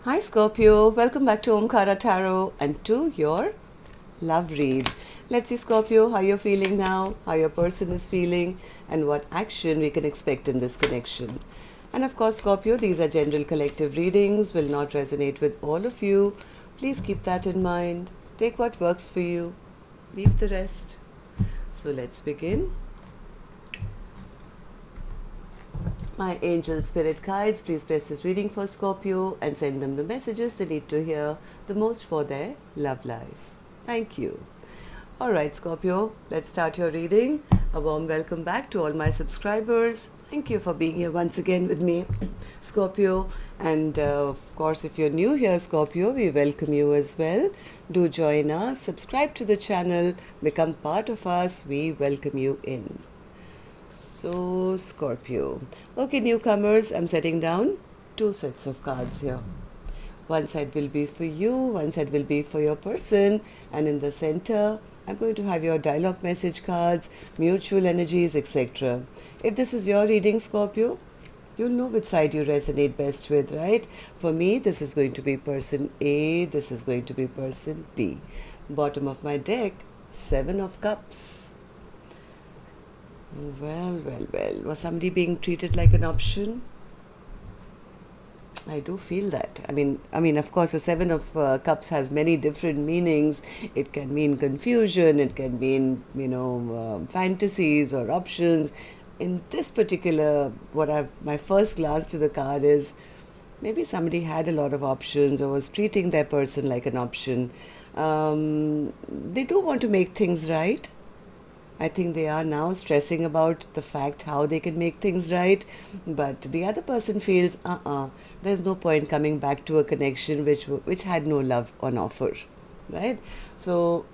Hi Scorpio, welcome back to Omkaratarot and to your love read. Let's see Scorpio, how you're feeling now, how your person is feeling and what action we can expect in this connection. And of course Scorpio, these are general collective readings, will not resonate with all of you. Please keep that in mind. Take what works for you, leave the rest. So let's begin. My angel spirit guides, please bless this reading for Scorpio and send them the messages they need to hear the most for their love life. Thank you. Alright Scorpio, let's start your reading. A warm welcome back to all my subscribers. Thank you for being here once again with me, Scorpio. And of course, if you're new here, Scorpio, we welcome you as well. Do join us, subscribe to the channel, become part of us. We welcome you in. So, Scorpio. Okay, newcomers, I'm setting down 2 sets of cards here. One side will be for you, one side will be for your person, and in the center, I'm going to have your dialogue message cards, mutual energies, etc. If this is your reading, Scorpio, you'll know which side you resonate best with, right? For me, this is going to be person A, this is going to be person B. Bottom of my deck, 7 of Cups. Well. Was somebody being treated like an option? I do feel that. I mean, of course, the 7 of Cups has many different meanings. It can mean confusion. It can mean, fantasies or options. In this particular, my first glance to the card is maybe somebody had a lot of options or was treating their person like an option. They do want to make things right. I think they are now stressing about the fact how they can make things right, but the other person feels, there's no point coming back to a connection which had no love on offer, right? So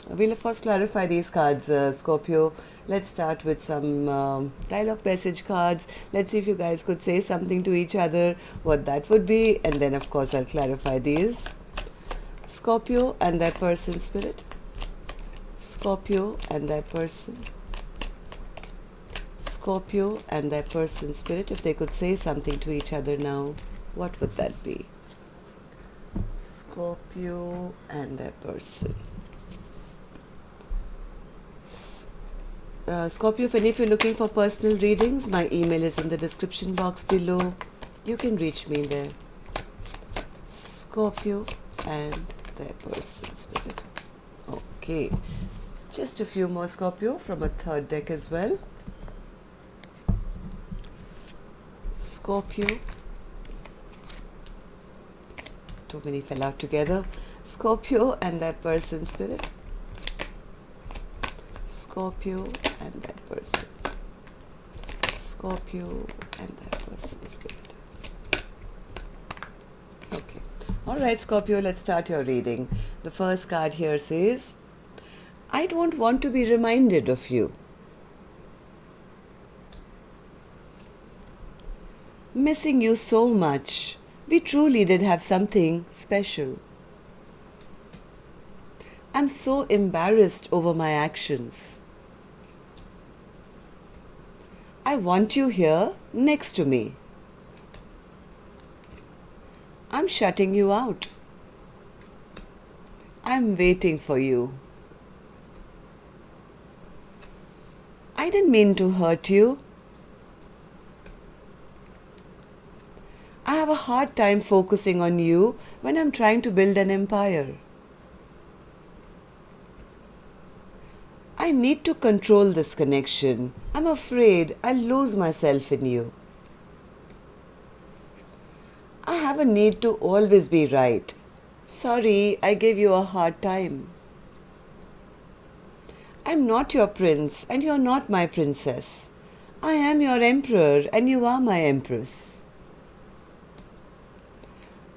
we'll of course clarify these cards, Scorpio. Let's start with some dialogue message cards. Let's see if you guys could say something to each other, what that would be, and then of course I'll clarify these. Scorpio and their person spirit. Scorpio and their person. Scorpio and their person spirit. If they could say something to each other now, what would that be? Scorpio and their person. Scorpio, if any of you are looking for personal readings, my email is in the description box below. You can reach me there. Scorpio and their person spirit. Okay, just a few more, Scorpio, from a third deck as well. Scorpio. Too many fell out together. Scorpio and their person spirit. Scorpio and their person. Scorpio and their person spirit. Okay. Alright, Scorpio, let's start your reading. The first card here says, I don't want to be reminded of you. Missing you so much. We truly did have something special. I'm so embarrassed over my actions. I want you here next to me. I'm shutting you out. I'm waiting for you. I didn't mean to hurt you. I have a hard time focusing on you when I'm trying to build an empire. I need to control this connection. I'm afraid I'll lose myself in you. I have a need to always be right. Sorry, I gave you a hard time. I'm not your prince and you're not my princess. I am your emperor and you are my empress.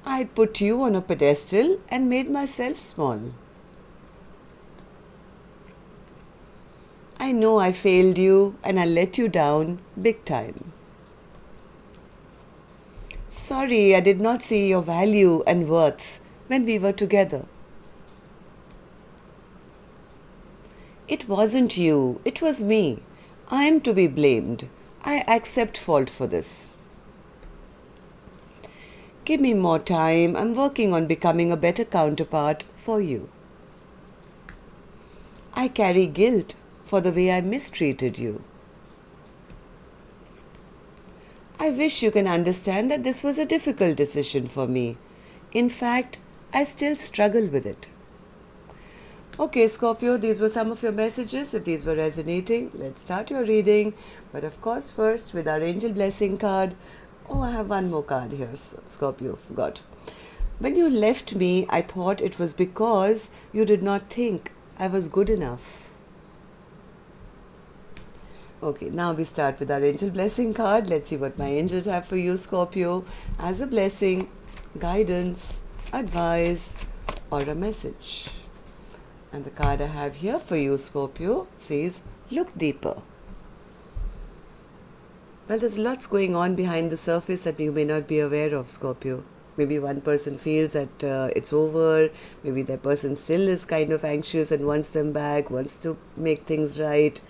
I put you on a pedestal and made myself small. I know I failed you and I let you down big time. Sorry, I did not see your value and worth when we were together. It wasn't you, it was me. I am to be blamed. I accept fault for this. Give me more time. I'm working on becoming a better counterpart for you. I carry guilt for the way I mistreated you. I wish you can understand that this was a difficult decision for me. In fact, I still struggle with it. Okay, Scorpio, these were some of your messages. If these were resonating, let's start your reading. But of course, first with our angel blessing card. Oh, I have one more card here, Scorpio, forgot. When you left me, I thought it was because you did not think I was good enough. Okay, now we start with our angel blessing card. Let's see what my angels have for you, Scorpio, as a blessing, guidance, advice, or a message. And the card I have here for you, Scorpio, says, look deeper. Well, there's lots going on behind the surface that you may not be aware of, Scorpio. Maybe one person feels that it's over. Maybe that person still is kind of anxious and wants them back, wants to make things right.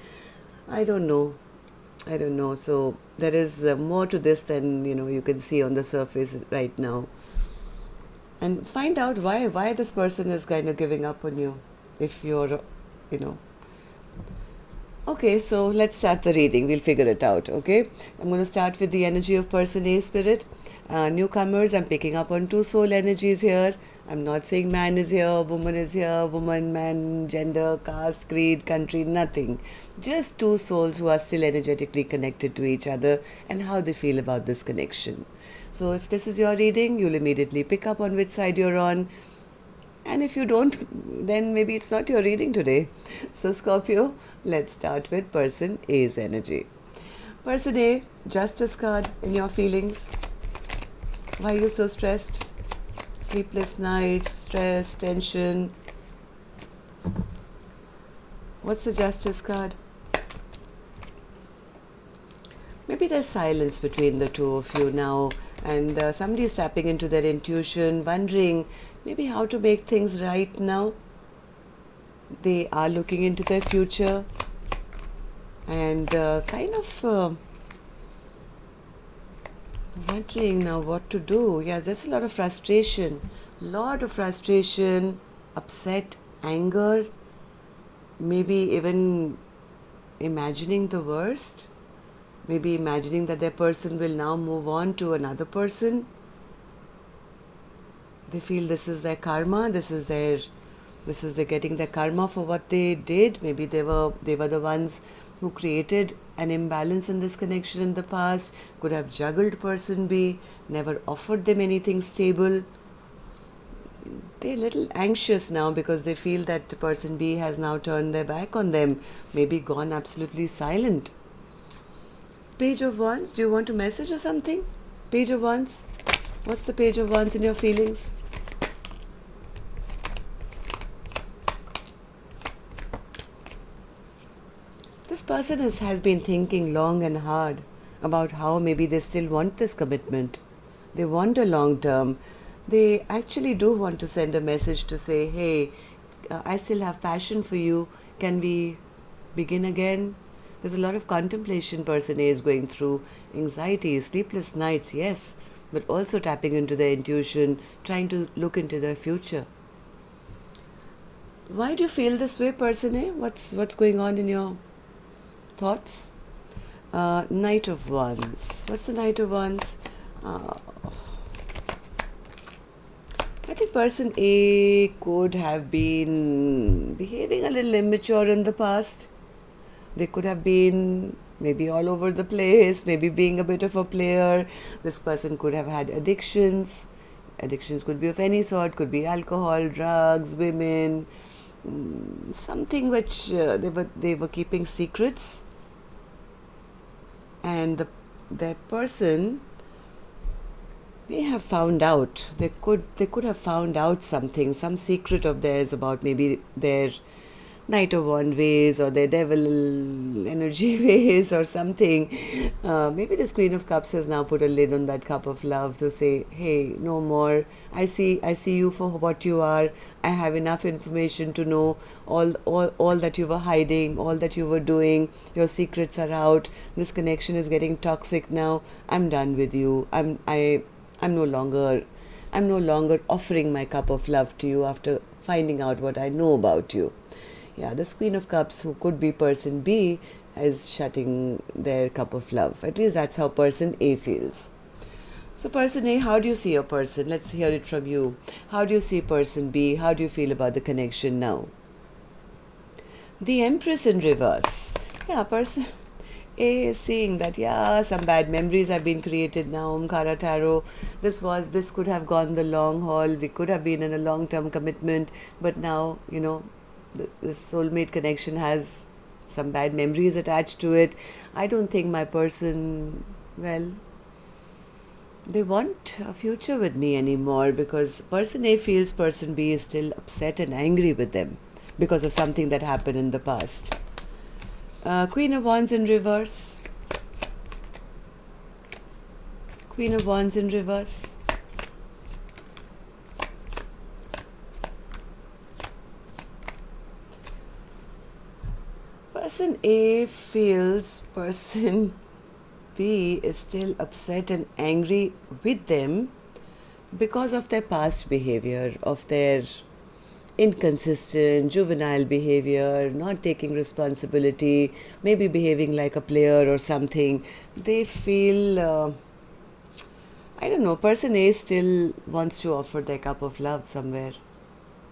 I don't know. So there is more to this than, you can see on the surface right now. And find out why this person is kind of giving up on you. If you're, Okay, so let's start the reading. We'll figure it out, okay? I'm going to start with the energy of person A, Spirit. Newcomers, I'm picking up on two soul energies here. I'm not saying man is here, woman, man, gender, caste, creed, country, nothing. Just two souls who are still energetically connected to each other and how they feel about this connection. So if this is your reading, you'll immediately pick up on which side you're on. And if you don't, then maybe it's not your reading today. So Scorpio, let's start with person A's energy. Person A, Justice card in your feelings. Why are you so stressed? Sleepless nights, stress, tension. What's the Justice card? Maybe there's silence between the two of you now, and somebody is tapping into their intuition, wondering maybe how to make things right now. They are looking into their future and wondering now what to do. Yeah, there's a lot of frustration, upset, anger, maybe even imagining the worst, maybe imagining that their person will now move on to another person. They feel this is their karma, they're getting their karma for what they did. Maybe they were the ones who created an imbalance in this connection in the past, could have juggled person B, never offered them anything stable. They're a little anxious now because they feel that person B has now turned their back on them, maybe gone absolutely silent. Page of Wands, do you want to message or something? Page of Wands, what's the Page of Wands in your feelings? This person has been thinking long and hard about how maybe they still want this commitment. They want a long term. They actually do want to send a message to say, hey, I still have passion for you. Can we begin again? There's a lot of contemplation person A is going through. Anxiety, sleepless nights, yes, but also tapping into their intuition, trying to look into their future. Why do you feel this way, person A? What's going on in your thoughts? Knight of Wands. What's the Knight of Wands? I think person A could have been behaving a little immature in the past. They could have been maybe all over the place, maybe being a bit of a player. This person could have had addictions. Addictions could be of any sort, could be alcohol, drugs, women, something which they were keeping secrets. And their person may have found out. They could have found out something, some secret of theirs about maybe their Knight of Wands ways or their devil energy ways or something. Maybe this Queen of Cups has now put a lid on that cup of love to say, hey, no more. I see you for what you are. I have enough information to know all that you were hiding, all that you were doing. Your secrets are out. This connection is getting toxic now. I'm done with you. I'm no longer I'm no longer offering my cup of love to you after finding out what I know about you. Yeah, this Queen of Cups, who could be person B, is shutting their cup of love. At least that's how person A feels. So person A, how do you see your person? Let's hear it from you. How do you see person B? How do you feel about the connection now? The Empress in reverse. Yeah, person A is seeing that, yeah, some bad memories have been created now. Omkaratarot, this could have gone the long haul. We could have been in a long-term commitment, but now, this soulmate connection has some bad memories attached to it. I don't think my person, well, they want a future with me anymore, because person A feels person B is still upset and angry with them because of something that happened in the past. Queen of Wands in reverse. Queen of Wands in reverse. Person A feels person B is still upset and angry with them because of their past behavior, of their inconsistent, juvenile behavior, not taking responsibility, maybe behaving like a player or something. They feel, I don't know, person A still wants to offer their cup of love somewhere.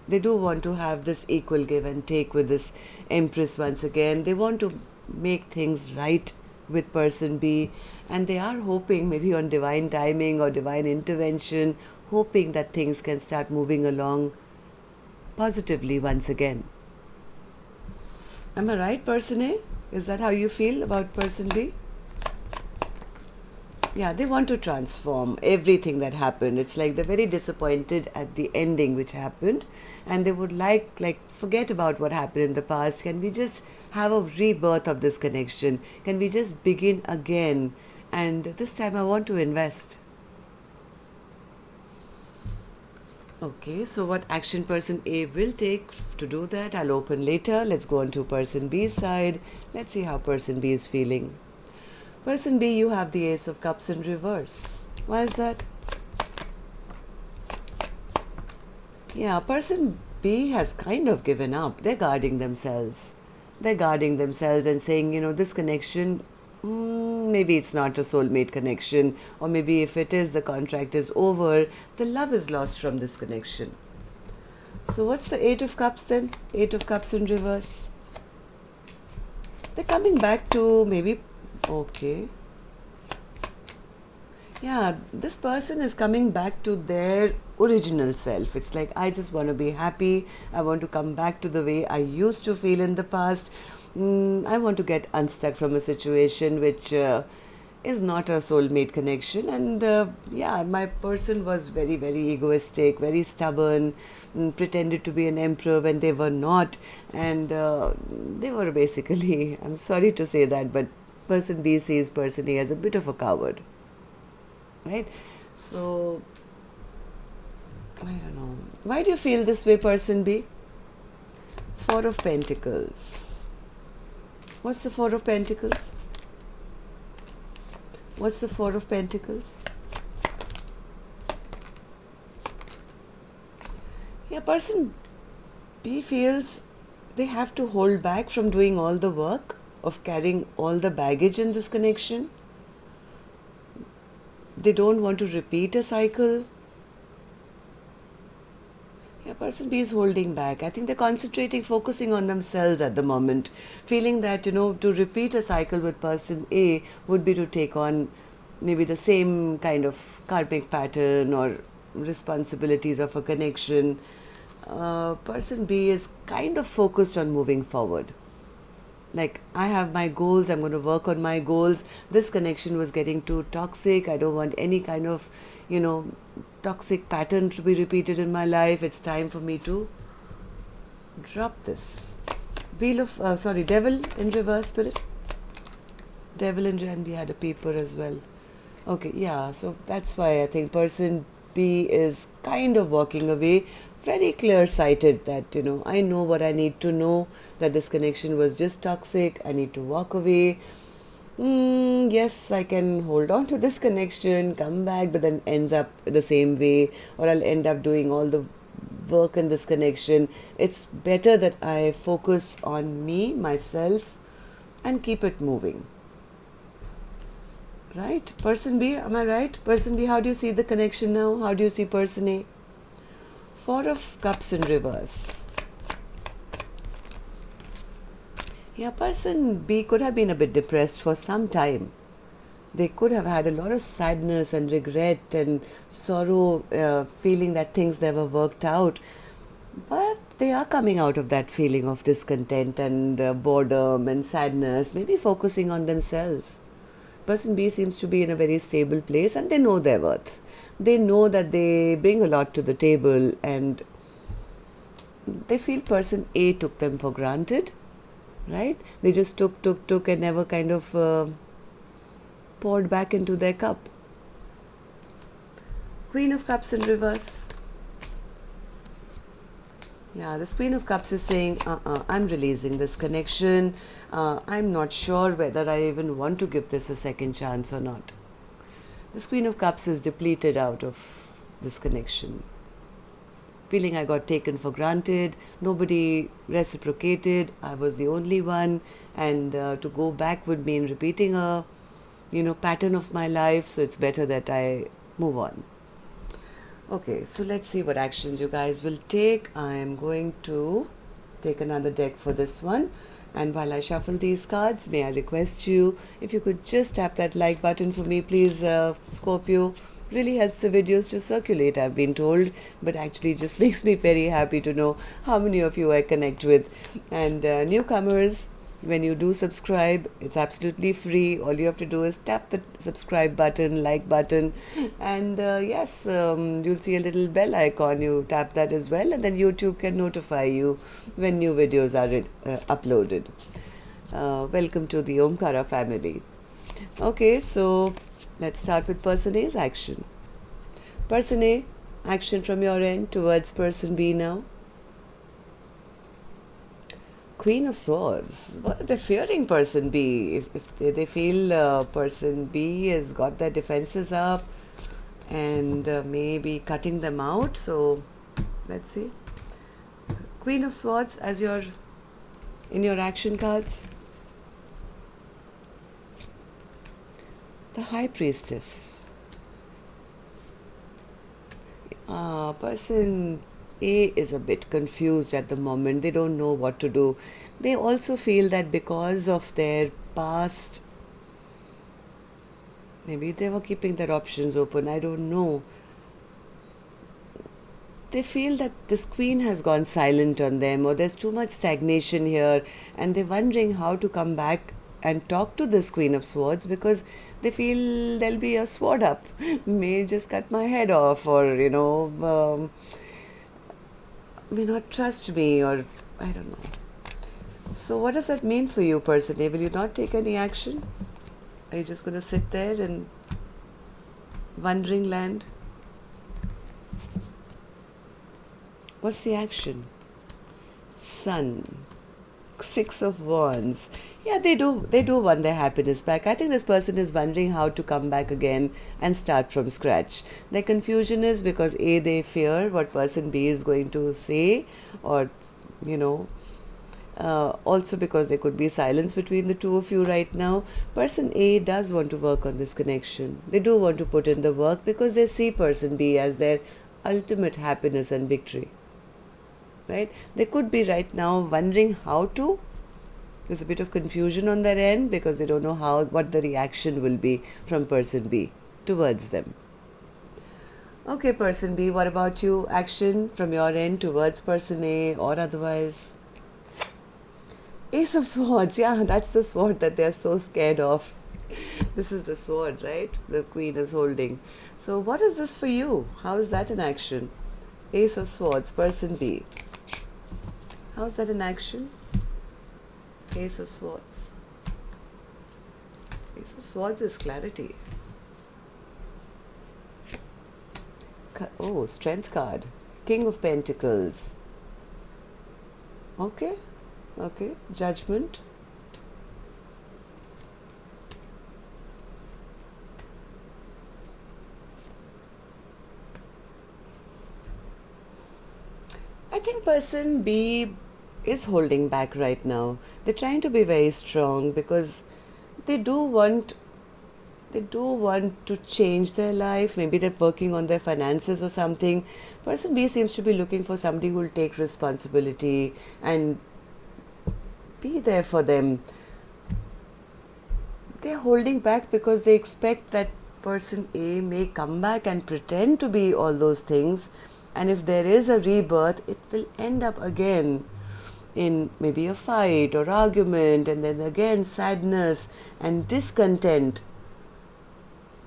They do want to have this equal give and take with this Empress once again. They want to make things right with person B, and they are hoping maybe on divine timing or divine intervention, hoping that things can start moving along positively once again. Am I right, person A? Is that how you feel about person B? Yeah, they want to transform everything that happened. It's like they're very disappointed at the ending which happened, and they would like forget about what happened in the past. Can we just have a rebirth of this connection? Can we just begin again? And this time I want to invest. Okay, so what action person A will take to do that, I'll open later. Let's go on to person B's side. Let's see how person B is feeling. Person B, you have the Ace of Cups in reverse. Why is that? Yeah, person B has kind of given up. They're guarding themselves. They're guarding themselves and saying, this connection, maybe it's not a soulmate connection, or maybe if it is, the contract is over. The love is lost from this connection. So what's the Eight of Cups then? Eight of Cups in reverse. They're coming back to maybe, okay. Yeah, this person is coming back to their original self. It's like, I just want to be happy. I want to come back to the way I used to feel in the past. I want to get unstuck from a situation which is not a soulmate connection. And yeah, my person was very, very egoistic, very stubborn, pretended to be an emperor when they were not. And they were basically, I'm sorry to say that, but person B sees person A as a bit of a coward. Right? So, I don't know. Why do you feel this way, person B? Four of Pentacles. What's the Four of Pentacles? What's the Four of Pentacles? Yeah, person B feels they have to hold back from doing all the work of carrying all the baggage in this connection. They don't want to repeat a cycle. Yeah, person B is holding back. I think they're concentrating, focusing on themselves at the moment, feeling that, to repeat a cycle with person A would be to take on maybe the same kind of karmic pattern or responsibilities of a connection. Person B is kind of focused on moving forward. Like, I have my goals, I'm going to work on my goals. This connection was getting too toxic. I don't want any kind of, toxic pattern to be repeated in my life. It's time for me to drop this. Devil in reverse, spirit. Devil in reverse, and we had a paper as well. Okay, yeah, so that's why I think person B is kind of walking away. Very clear-sighted that, I know what I need to know, that this connection was just toxic. I need to walk away. Yes, I can hold on to this connection, come back, but then ends up the same way, or I'll end up doing all the work in this connection. It's better that I focus on me, myself, and keep it moving. Right? Person B, am I right? Person B, how do you see the connection now? How do you see person A? Four of Cups in reverse. Yeah, person B could have been a bit depressed for some time. They could have had a lot of sadness and regret and sorrow, feeling that things never worked out. But they are coming out of that feeling of discontent and boredom and sadness, maybe focusing on themselves. Person B seems to be in a very stable place and they know their worth. They know that they bring a lot to the table and they feel person A took them for granted, right? They just took and never kind of poured back into their cup. Queen of Cups in reverse. Yeah, this Queen of Cups is saying, I'm releasing this connection. I'm not sure whether I even want to give this a second chance or not. This Queen of Cups is depleted out of this connection. Feeling I got taken for granted, nobody reciprocated, I was the only one, and to go back would mean repeating a, pattern of my life, so it's better that I move on. Okay, so let's see what actions you guys will take. I am going to take another deck for this one. And while I shuffle these cards, may I request you, if you could just tap that like button for me, please, Scorpio. Really helps the videos to circulate, I've been told, but actually just makes me very happy to know how many of you I connect with. And newcomers, when you do subscribe, it's absolutely free. All you have to do is tap the subscribe button, like button, and yes, you'll see a little bell icon. You tap that as well, and then YouTube can notify you when new videos are uploaded. Welcome to the Omkara family. Okay, so let's start with person A's action. Person A, action from your end towards person B now. Queen of Swords. Well, they're fearing person B. If they feel person B has got their defenses up and maybe cutting them out. So let's see. Queen of Swords as in your action cards. The High Priestess. Person A is a bit confused at the moment. They don't know what to do. They also feel that because of their past, maybe they were keeping their options open, I don't know. They feel that this queen has gone silent on them, or there's too much stagnation here, and they're wondering how to come back and talk to this Queen of Swords, because they feel there'll be a sword up, may just cut my head off, or may not trust me, or I don't know. So what does that mean for you, person A? Will you not take any action? Are you just going to sit there and wondering land? What's the action? Sun. Six of Wands. Yeah, they do want their happiness back. I think this person is wondering how to come back again and start from scratch. Their confusion is because A, they fear what person B is going to say, or also because there could be silence between the two of you right now. Person A does want to work on this connection. They do want to put in the work because they see person B as their ultimate happiness and victory. Right? They could be right now wondering how to. There's a bit of confusion on their end because they don't know what the reaction will be from person B towards them. Okay, person B, what about you? Action from your end towards person A or otherwise? Ace of Swords. Yeah, that's the sword that they're so scared of. This is the sword, right? The queen is holding. So what is this for you? How is that in action? Ace of Swords, person B. How is that in action? Ace of Swords. Ace of Swords is clarity. Oh, Strength card. King of Pentacles. Okay. Judgment. I think person B is holding back right now. They're trying to be very strong because they do want to change their life. Maybe they're working on their finances or something. Person B seems to be looking for somebody who will take responsibility and be there for them. They're holding back because they expect that person A may come back and pretend to be all those things, and if there is a rebirth, it will end up again in maybe a fight or argument, and then again sadness and discontent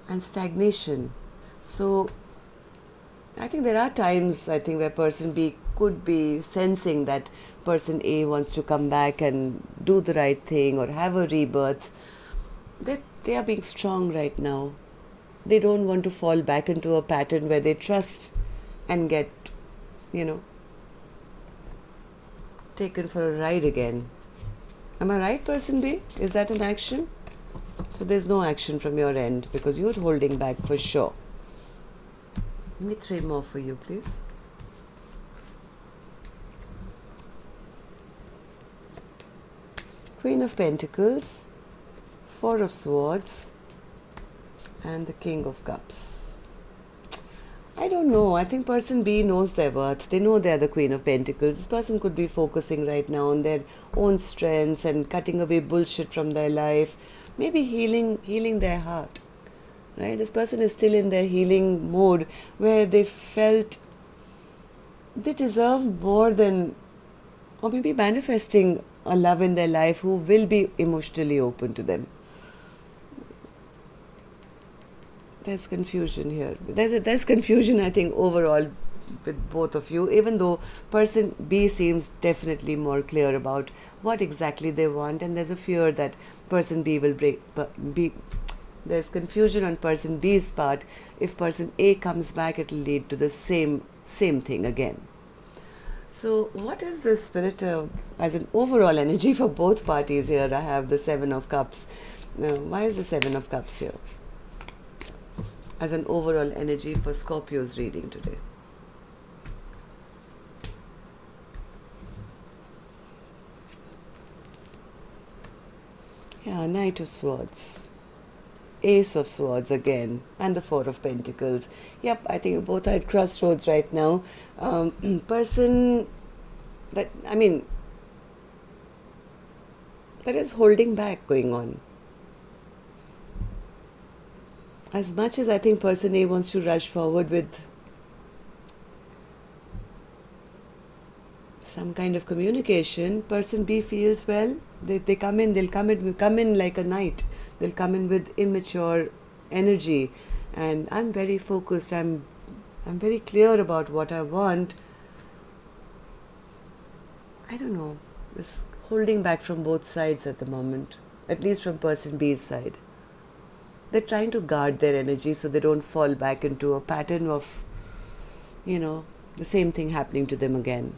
and stagnation. So I think there are times where person B could be sensing that person A wants to come back and do the right thing or have a rebirth. They are being strong right now. They don't want to fall back into a pattern where they trust and get, taken for a ride again. Am I right, person B? Is that an action? So there's no action from your end because you're holding back for sure. Give me 3 more for you, please. Queen of Pentacles, 4 of Swords, and the King of Cups. I don't know. I think person B knows their worth. They know they're the Queen of Pentacles. This person could be focusing right now on their own strengths and cutting away bullshit from their life. Maybe healing their heart. Right? This person is still in their healing mode where they felt they deserve more than, or maybe manifesting a love in their life who will be emotionally open to them. There's confusion here. There's confusion, I think, overall with both of you, even though person B seems definitely more clear about what exactly they want, and there's a fear that person B will there's confusion on person B's part. If person A comes back, it will lead to the same thing again. So what is the spirit as an overall energy for both parties here? I have the 7 of Cups. Now, why is the 7 of Cups here? As an overall energy for Scorpio's reading today. Yeah, Knight of Swords. Ace of Swords again. And the 4 of Pentacles. Yep, I think both are at crossroads right now. Person that there is holding back going on. As much as I think person A wants to rush forward with some kind of communication, person B feels, well, they'll come in like a knight. They'll come in with immature energy. And I'm very focused. I'm very clear about what I want. I don't know. This holding back from both sides at the moment, at least from person B's side. They're trying to guard their energy so they don't fall back into a pattern of, the same thing happening to them again.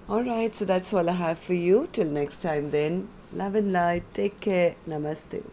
Alright, so that's all I have for you. Till next time then. Love and light. Take care. Namaste.